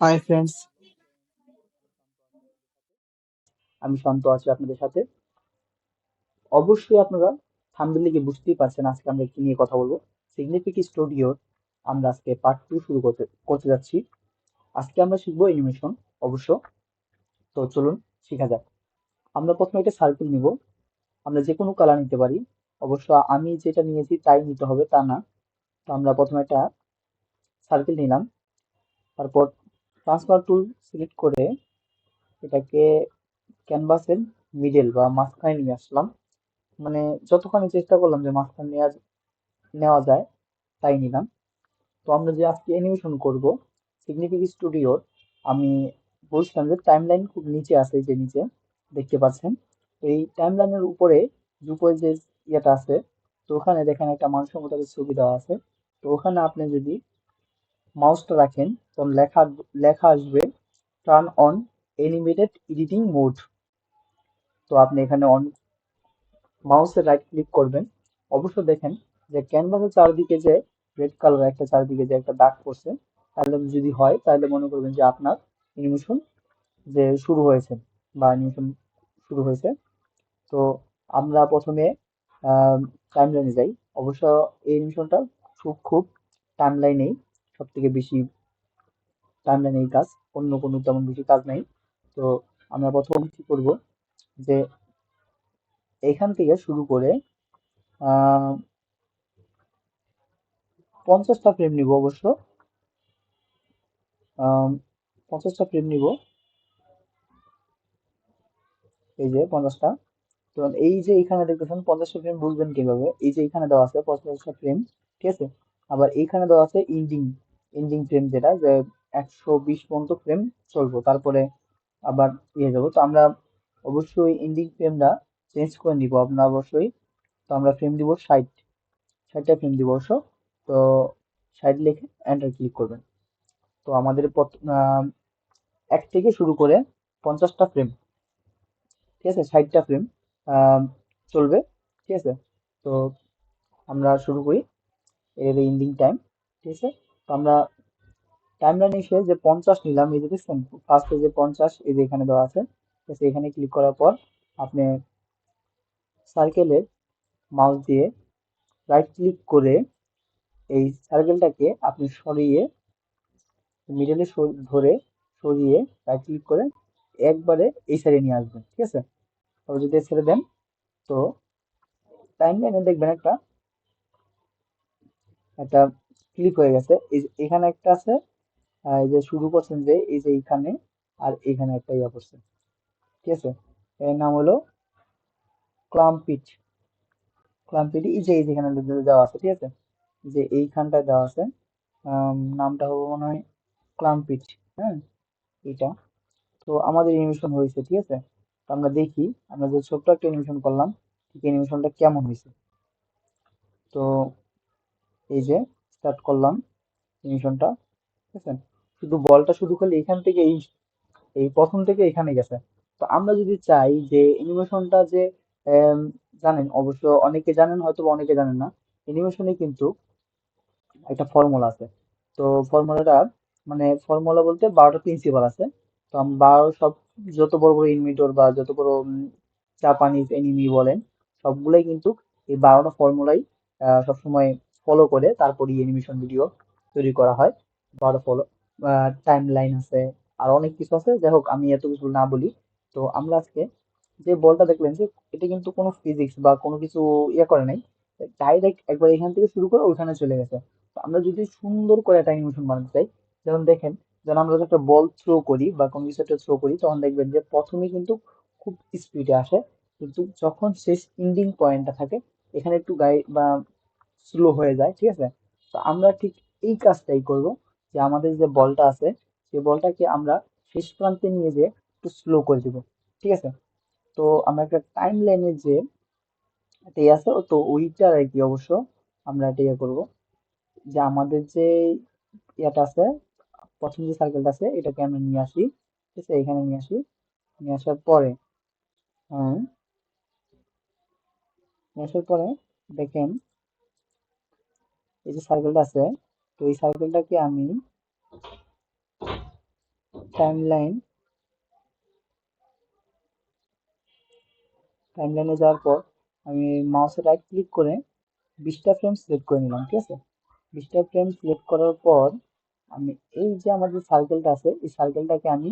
Hi friends, আমি শান্ত আছি আপনাদের সাথে। অবশ্যই আপনারা থাম্বনেল দেখে বুঝতেই পারছেন আজকে আমরা কি নিয়ে কথা বলবো। সিগনিফিক স্টুডিওর আমরা আজকে পার্ট 2 শুরু করতে করতে যাচ্ছি। আজকে আমরা শিখবো অ্যানিমেশন অবশ্য। তো চলুন শেখা যাক। আমরা প্রথমে একটা সার্কেল নিব। আমরা যে কোনো কালার নিতে পারি। অবশ্য আমি যেটা নিয়েছি তাই নিতে হবে তা না। তো আমরা প্রথমে একটা সার্কেল নিলাম। তারপর ট্রান্সফার টুল সিলেক্ট করে এটাকে ক্যানভাসের মিডল বা মাঝখানে নিয়ে আসলাম। মানে যতখানি চেষ্টা করলাম যে মাঝখানে নেওয়া যায় তাই নিলাম। তো আমরা যে আজকে অ্যানিমেশন করব সিগনিফিক স্টুডিওর, আমি বলছিলাম যে টাইমলাইন খুব নিচে আছে, এই যে নিচে দেখতে পাচ্ছেন। তো এই টাইমলাইনের উপরে যে ইয়েটা আছে, তো ওখানে দেখেন একটা মানুষের মতো একটা ছবি দেওয়া আছে। তো ওখানে আপনি যদি মাউসটা রাখেন তখন লেখা লেখা আসবে turn on animated editing mode. তো আপনি এখানে অন মাউসে রাইট ক্লিক করবেন। অবশ্য দেখেন যে ক্যানভাসের চারদিকে যে রেড কালার একটা চারদিকে যে একটা দাগ পড়ছে, তাহলে যদি হয় তাহলে মনে করবেন যে আপনার অ্যানিমেশন যে শুরু হয়েছে বা অ্যানিমেশন শুরু হয়েছে। তো আমরা প্রথমে টাইমলাইনে যাই। অবশ্য এই অ্যানিমেশনটা খুব টাইমলাইনেই সব থেকে বেশি, টাইমলাইনেই কাজ, অন্য কোনো তেমন বেশি কাজ নাই। তো আমরা প্রথম কি করব যে এখান থেকে শুরু করে আহ 50টা ফ্রেম নিব অবশ্য। আম, 50টা ফ্রেম নিব, এই যে 50টা। তো এই যে এখানে দেখতেছেন 50টা ফ্রেম বুঝবেন কিভাবে, এই যে এখানে দেওয়া আছে 50টা ফ্রেম, ঠিক আছে। আবার এইখানে দেওয়া আছে ইন্ডিং ইন্ডিং ফ্রেম, যেটা যে 120 পর্যন্ত ফ্রেম চলবো, তারপরে আবার ইয়ে যাবো। তো আমরা অবশ্যই ইন্ডিং ফ্রেমটা চেঞ্জ করে নিব আমরা অবশ্যই। তো আমরা ফ্রেম দিব 60টা ফ্রেম দিব অবশ্য। তো 60 লিখে এন্টার ক্লিক করবেন। তো আমাদের এক থেকে শুরু করে 50টা ফ্রেম, ঠিক আছে, 60টা ফ্রেম চলবে, ঠিক আছে। তো আমরা শুরু করি এর এন্ডিং টাইম, ঠিক আছে। তো আমরা টাইম লাইনে এসে যে 50 নিলাম, এই যে দেখছেন ফার্স্টে যে 50, এই যে এখানে দেওয়া আছে, ঠিক আছে। এখানে ক্লিক করার পর আপনি সার্কেলে মাউস দিয়ে রাইট ক্লিক করে এই সার্কেলটাকে আপনি সরিয়ে মিডলে ধরে সরিয়ে রাইট ক্লিক করে একবারে এই সাইডে নিয়ে আসবেন, ঠিক আছে। তবে যদি ছেড়ে দেন, তো টাইম লাইনে দেখবেন একটা একটা ক্লিক হয়ে গেছে। এই যে এখানে একটা আছে, এই যে শুরু করছেন যে এই যে এইখানে, আর এখানে একটা ইয়া করছে, ঠিক আছে। এর নাম হলো ক্লাম্পিট। ক্লাম্পিট, এই যে এখানে দেওয়া আছে, ঠিক আছে, যে এইখানটায় দেওয়া আছে। নামটা হবে মনে হয় ক্লাম্পিট। হ্যাঁ, এটা। তো আমাদের অ্যানিমেশন হয়েছে, ঠিক আছে। তো আমরা দেখি আমরা যে ছোট্ট একটা অ্যানিমেশন করলাম, ঠিক অ্যানিমেশনটা কেমন হয়েছে। তো এই যে স্টার্ট করলাম অ্যানিমেশনটা, ঠিক আছে। শুধু বলটা শুরু করলে এখান থেকে এই এই প্রথম থেকে এখানে গেছে। তো আমরা যদি চাই যে অ্যানিমেশনটা যে আম, জানেন, অবশ্য অনেকে জানেন হয়তো বা অনেকে জানেন না, অ্যানিমেশনে কিন্তু একটা ফর্মুলা আছে। তো ফর্মুলাটা, মানে ফর্মুলা বলতে 12টা প্রিন্সিপাল আছে। তো আমি 12 সব, যত বড় বড় ইনভিন্টর বা যত বড় জাপানিজ এনিমি বলেন, সবগুলাই কিন্তু এই 12টা ফর্মুলাই সবসময় ফলো করে তারপরই অ্যানিমেশন ভিডিও তৈরি করা হয়। 12 ফলো টাইম লাইন আছে, আর অনেক কিছু আছে, যাই হোক আমি এত কিছু না বলি। তো আমরা আজকে যে বলটা দেখলেন যে এটা কিন্তু কোনো ফিজিক্স বা কোনো কিছু ইয়ে করে নাই, ডাইরেক্ট একবার এখান থেকে শুরু করে ওইখানে চলে গেছে। তো আমরা যদি সুন্দর করে একটা অ্যানিমেশন বানাতে চাই, যেমন দেখেন, যখন আমরা একটা বল থ্রো করি বা কোনো কিছু একটা থ্রো করি, তখন দেখবেন যে প্রথমে কিন্তু খুব স্পিডে আসে, কিন্তু যখন শেষ এন্ডিং পয়েন্টটা থাকে এখানে একটু গায়ে বা স্লো হয়ে যায়, ঠিক আছে। তো আমরা ঠিক এই কাজটাই করব, যে আমাদের যে বলটা আছে সেই বলটাকে আমরা শেষ প্রান্তে নিয়ে যেয়ে একটু স্লো করে দিব, ঠিক আছে। তো আমরা একটা টাইম লাইনে যে একটা ইয়ে আছে, তো ওইটার আর কি অবশ্য আমরা এটা ইয়ে করবো, যে আমাদের যে ইয়েটা আছে, প্রথম যে সার্কেলটা আছে এটাকে আমরা নিয়ে আসি, ঠিক আছে, এখানে নিয়ে আসি। নিয়ে আসার পরে হ্যাঁ, নিয়ে আসার পরে দেখেন এই যে সার্কেলটা আছে, তো এই সার্কেলটাকে আমি টাইমলাইনে যাওয়ার পর আমি মাউসে রাইট ক্লিক করে 20টা ফ্রেম সিলেক্ট করে নিলাম, ঠিক আছে। 20টা ফ্রেম সিলেক্ট করার পর আমি এই যে আমার যে সার্কেলটা আছে এই সার্কেলটাকে আমি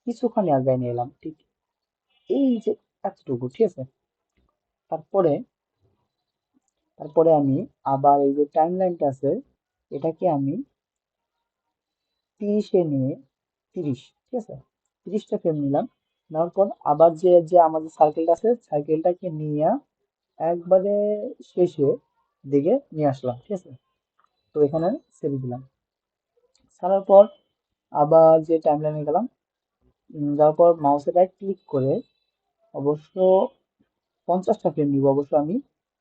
কিছুখানি আগায় নিয়ে এলাম, ঠিক এই যে এতটুকু, ঠিক আছে। তারপরে তারপরে আমি আবার এই যে টাইম লাইনটা আছে এটাকে আমি 30-এ নিয়ে 30, ঠিক আছে, 30টা ফ্রেম নিলাম। নেওয়ার পর আবার যে যে আমাদের সার্কেলটা আছে সার্কেলটাকে নিয়ে একবারে শেষে দিকে নিয়ে আসলাম, ঠিক আছে। তো এখানে ছেড়ে দিলাম। ছাড়ার পর আবার যে টাইম লাইনে গেলাম, যাওয়ার পর মাউসের রাইট ক্লিক করে অবশ্য 50টা ফ্রেম নিব অবশ্য আমি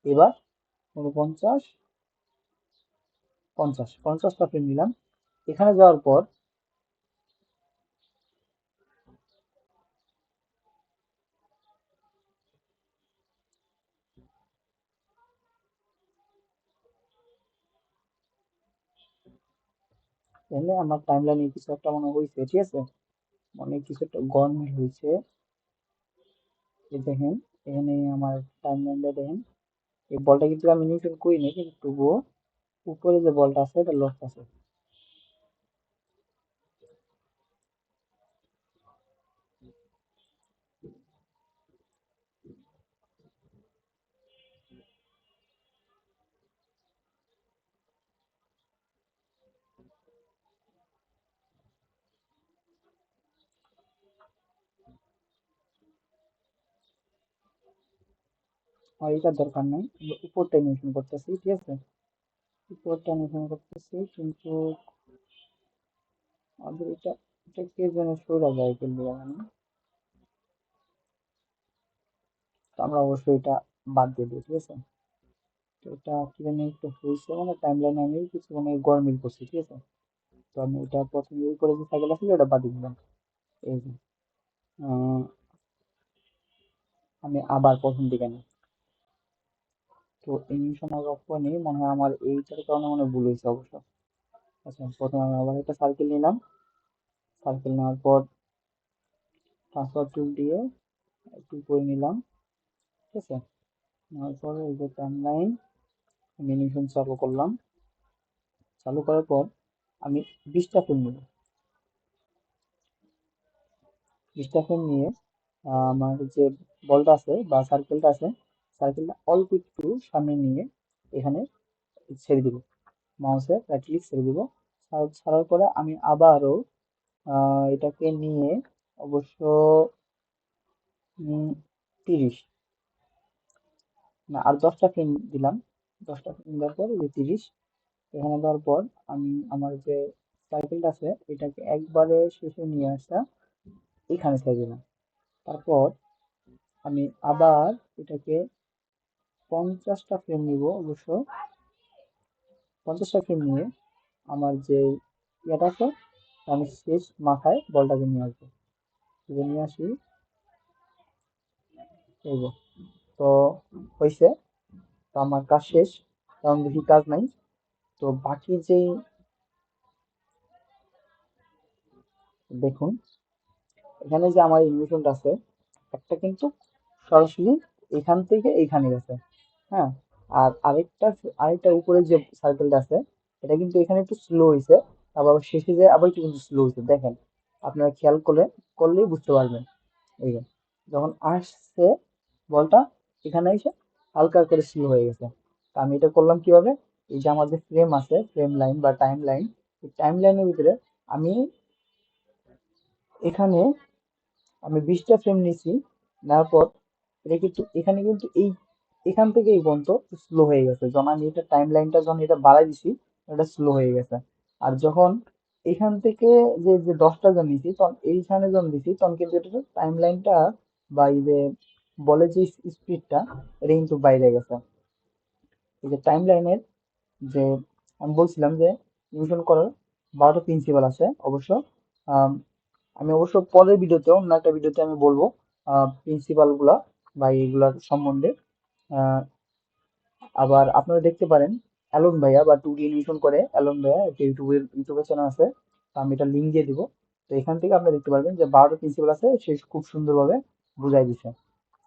এবার। 49, 50টা ফ্রেম নিলাম। এখানে যাওয়ার পর এখানে আমার টাইম লাইনে কিছু একটা মনে হয়েছে, ঠিক আছে, অনেক কিছু একটা গরমিল হয়েছে। এই দেখেন এখানে আমার টাইম লাইনটা দেখেন, এই বলটা কিন্তু আমি নিউট্রাল করিনি কিন্তু তবুও উপরে যে বলটা আছে এটা লস আছে। আর এটার দরকার নাই, আমরা উপরটা অ্যানিমেশন করতেছি, ঠিক আছে, উপরটা অ্যানিমেশন করতেছি কিন্তু আমাদের এটা কে যেন সরে যায় কিন্তু এখানে, তো আমরা অবশ্যই এটা বাদ দিয়ে দিই, ঠিক আছে। তো এটা কি জানি একটু হয়েছে মানে টাইম লাইনে আমি কিছু মানে গরমিল করছি, ঠিক আছে। তো আমি এটা প্রথমে উপরে যে সাইকেল আছে ওটা বাদ দিয়ে দিলাম। এই যে আহ, আমি আবার প্রথম দিকে নিই। তো অ্যানিমেশন আর অক্ষরে মনে হয় আমার এইটার কারণে মনে হয় ভুল হয়েছে অবশ্য। আচ্ছা, প্রথমে আমি আবার একটা সার্কেল নিলাম। সার্কেল নেওয়ার পর ট্রান্সফার টুল দিয়ে একটু করে নিলাম, ঠিক আছে। নেওয়ার পর এই যে টাইম লাইন অ্যানিমেশন চালু করলাম। চালু করার পর আমি 20টা ফ্রেম নিব। 20টা ফ্রেম নিয়ে আমার যে বলটা আছে বা সার্কেলটা আছে সার্কেলটা অল্প একটু সামনে নিয়ে এখানে ছেড়ে দিব, মাউসের রাইট ক্লিক ছেড়ে দিব। ছাড়ার পরে আমি আবারও এটাকে নিয়ে অবশ্য 30 না আর 10টা ফ্রেম দিলাম। 10টা ফ্রেম দেওয়ার পর এই যে 30 এখানে দেওয়ার পর আমি আমার যে সার্কেলটা আছে এটাকে একবারে শেষে নিয়ে আসা এখানে ছেড়ে দিলাম। তারপর আমি আবার এটাকে 50টা ফ্রেম নিব অবশ্য। 50টা ফ্রেম নিয়ে আমার যে ইয়েটা আছে আমি শেষ মাথায় বলটাকে নিয়ে আসবো, নিয়ে আসি। এই যে তো হয়েছে, তো আমার কাজ শেষ, কারণ বেশি কাজ নাই। তো বাকি যেই দেখুন এখানে যে আমার ইনভিটেশনটা আছে একটা কিন্তু সরাসরি এখান থেকে এইখানে গেছে, হ্যাঁ। আর আরেকটা উপরে যে সার্কেলটা আছে এটা কিন্তু এখানে একটু স্লো হয়েছে, আবার শেষে যে আবার একটু কিন্তু স্লো হয়েছে দেখেন, আপনারা খেয়াল করলেই বুঝতে পারবেন। এই যে যখন আসছে বলটা এখানে এসে হালকা করে স্লো হয়ে গেছে। তা আমি এটা করলাম কিভাবে, এই যে আমার যে ফ্রেম আছে ফ্রেম লাইন বা টাইম লাইন, এই টাইম লাইনের ভিতরে আমি এখানে আমি 20টা ফ্রেম নিয়েছি। নেওয়ার পর এটা কিন্তু এখানে কিন্তু এখান থেকে এই পর্যন্ত স্লো হয়ে গেছে, যখন আমি এটা টাইম লাইনটা যখন এটা বাড়াই দিছি এটা স্লো হয়ে গেছে। আর যখন এখান থেকে যে যে 10টা জন নিয়েছি তখন এইখানে যখন দিছি তখন কিন্তু এটা টাইম লাইনটা বা এই যে বলে যে স্পিডটা এটা কিন্তু বাইরে গেছে। এই যে টাইম লাইনের যে আমি বলছিলাম যে ইউশন করার 12টা প্রিন্সিপাল আছে অবশ্য। আম, আমি অবশ্য পরের ভিডিওতে অন্য একটা ভিডিওতে আমি বলবো প্রিন্সিপাল গুলা বা এইগুলার সম্বন্ধে। আহ, আবার আপনারা দেখতে পারেন অ্যালন ভাইয়া বা 2D অ্যানিমেশন করে অ্যালন ভাইয়া একটা ইউটিউবের চ্যানেল আছে, তো আমি এটা লিঙ্ক দিয়ে দিব। তো এখান থেকে আপনি দেখতে পারবেন যে 12টা প্রিন্সিপাল আছে, সে খুব সুন্দরভাবে বুঝাই দিছে।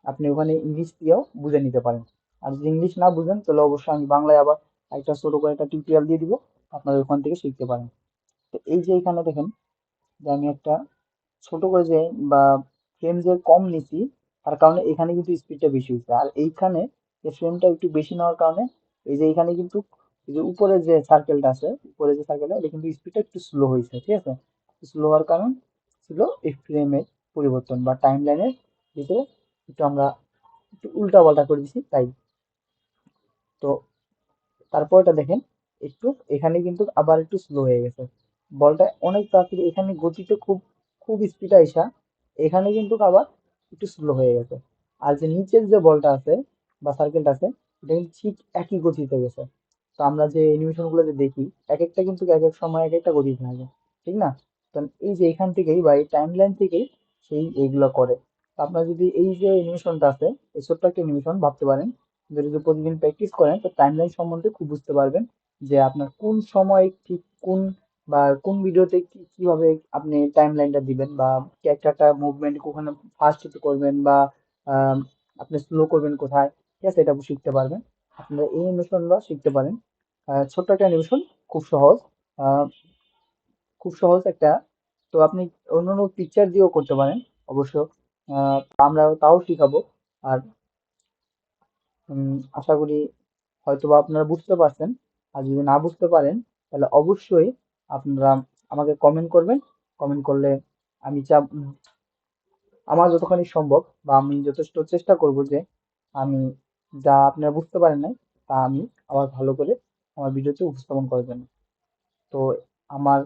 আপনি ওখানে ইংলিশ দিয়েও বুঝে নিতে পারেন। আর যদি ইংলিশ না বুঝেন তাহলে অবশ্যই আমি বাংলায় আবার একটা ছোট করে একটা টিউটোরিয়াল দিয়ে দিব, আপনারা ওখান থেকে শিখতে পারেন। তো এই যে এখানে দেখেন যে আমি একটা ছোট করে যে বা ফ্রেম যে কম নিছি, তার কারণে এখানে কিন্তু স্পিডটা বেশি হয়েছে। আর এইখানে যে ফ্রেমটা একটু বেশি নেওয়ার কারণে এই যে এখানে কিন্তু এই যে উপরে যে সার্কেলটা আছে, উপরে যে সার্কেলটা, এটা কিন্তু স্পিডটা একটু স্লো হয়েছে, ঠিক আছে। স্লো হওয়ার কারণ ছিল এই ফ্রেমের পরিবর্তন বা টাইম লাইনের ভিতরে একটু আমরা একটু উল্টা পাল্টা করে দিছি তাই। তো তারপরটা দেখেন একটু এখানে কিন্তু আবার একটু স্লো হয়ে গেছে, বলটা অনেক তাড়াতাড়ি, এখানে গতিতে খুব খুব স্পিড আইসা এখানে কিন্তু আবার একটু স্লো হয়ে গেছে। আর যে নিচের যে বলটা আছে বা সার্কেলটা আছে, এটা কিন্তু ঠিক একই গতিতে গেছে। তো আমরা যে অ্যানিমেশন গুলো যে দেখি, এক একটা কিন্তু এক এক সময় এক একটা গতিতে থাকে, ঠিক না? তো এই যে এখান থেকেই বা এই টাইম লাইন থেকেই সেই এইগুলো করে। তো আপনার যদি এই যে অ্যানিমেশনটা আছে, এই ছোট্ট একটা অ্যানিমেশন ভাবতে পারেন, যদি প্রতিদিন প্র্যাকটিস করেন তো টাইমলাইন সম্বন্ধে খুব বুঝতে পারবেন যে আপনার কোন সময় ঠিক কোন বা কোন ভিডিওতে কিভাবে আপনি টাইমলাইনটা দিবেন, বা ক্যারেক্টারটা মুভমেন্ট ওখানে ফাস্ট করবেন বা আম, আপনি স্লো করবেন কোথায়, ঠিক আছে, এটা শিখতে পারবেন। আপনারা এই অ্যানিমেশনটা শিখতে পারেন। ছোট্ট একটা অ্যানিমেশন, খুব সহজ, আহ, খুব সহজ একটা। তো আপনি অন্যান্য পিকচার দিয়েও করতে পারেন অবশ্য, আমরা তাও শিখাবো। আর আশা করি হয়তোবা আপনারা বুঝতে পারছেন। আর যদি না বুঝতে পারেন তাহলে অবশ্যই আপনারা আমাকে কমেন্ট করবেন। কমেন্ট করলে আমি আমার যতখানি সম্ভব বা আমি যথেষ্ট চেষ্টা করব যে আমি যা আপনারা বুঝতে পারেন নাই তা আমি আবার ভালো করে আমার ভিডিওতে উপস্থাপন করার জন্য। তো আমার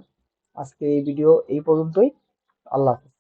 আজকে এই ভিডিও এই পর্যন্তই। আল্লাহ হাফেজ।